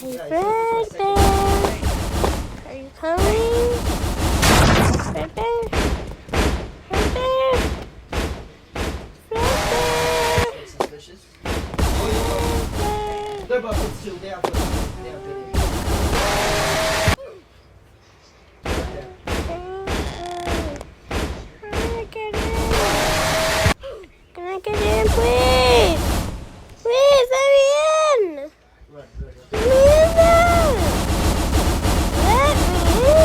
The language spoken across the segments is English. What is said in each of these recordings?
Hey, Fredbear. Are you coming? Fredbear? Fredbear? Fredbear? Suspicious. They're about to chill down for Can I get in, please? Please, let me in. Let me in there. Let me in.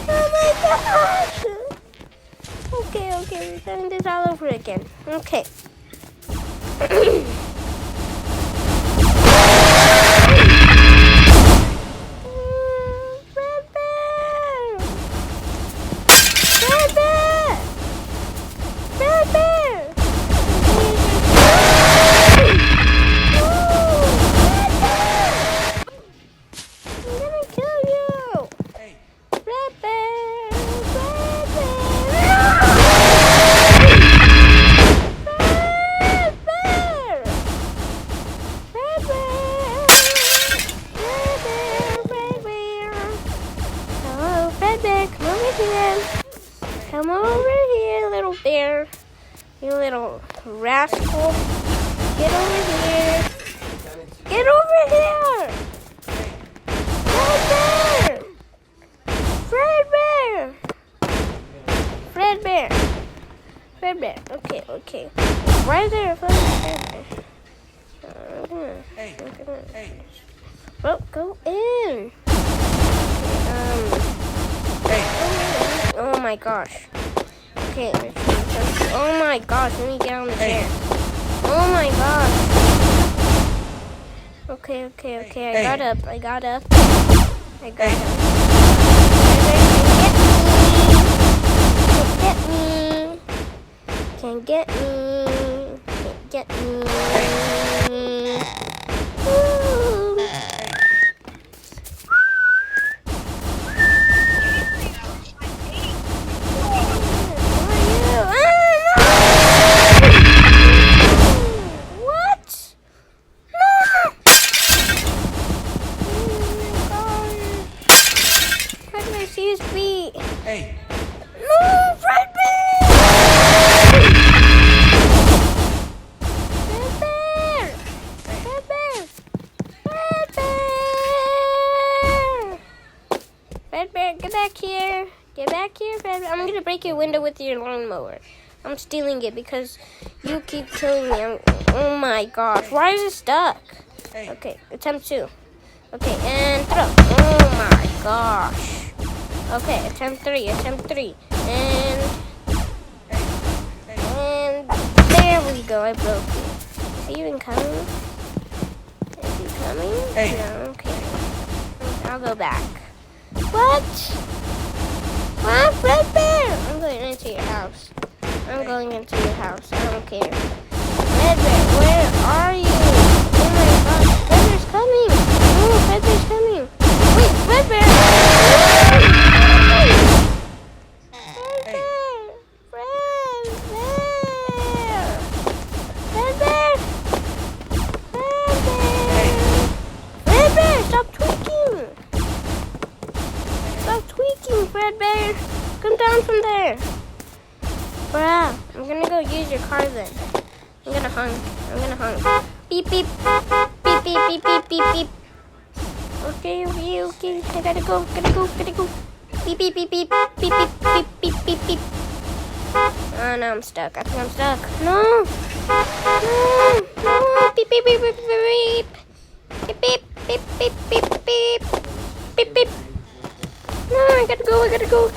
Oh my gosh. Okay, we're doing this all over again. Okay. Come over here, little bear. You little rascal. Get over here. Get over here. Fredbear. Fredbear. Fredbear. Fredbear. Okay. Right there, Fredbear. Well, go in. Oh my gosh. Okay. Oh my gosh. Let me get on the chair. Oh my gosh. Okay. I got up. Can't get me. Ooh. Hey. No, Fredbear! Fredbear, get back here. Get back here, Fredbear. I'm gonna break your window with your lawnmower. I'm stealing it because you keep killing me. Oh my gosh, why is it stuck? Okay, attempt 2. Okay, and throw. Oh my gosh. Okay, attempt 3. And there we go, I broke it. Is he even coming? Is he coming? No, okay. I'll go back. What? Fredbear! I'm going into your house. I don't care. Fredbear, where are you? Oh my gosh, Fredbear's coming. Oh, Fredbear's coming. Wait, Fredbear! Fredbear, come down from there. Bruh, I'm gonna go use your car then. I'm gonna hung. Beep. Okay. I gotta go. Beep. Oh, no, I'm stuck. I think I'm stuck. No. Beep. Beep. No, I gotta go. Gotta go.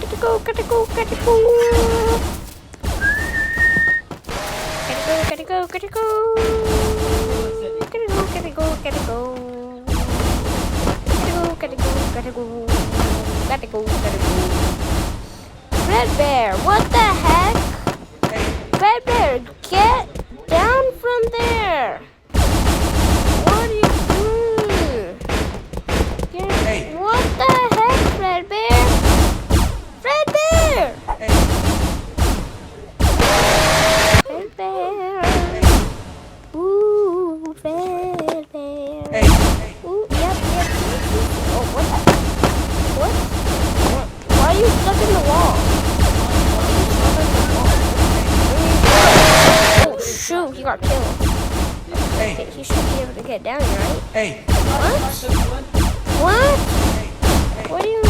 Fredbear, what the heck? Fredbear, get down from there. What are you doing? What the heck, Fredbear? Fredbear! got killed. Hey. Okay, he should be able to get down, right? Hey. What? What? What do you mean?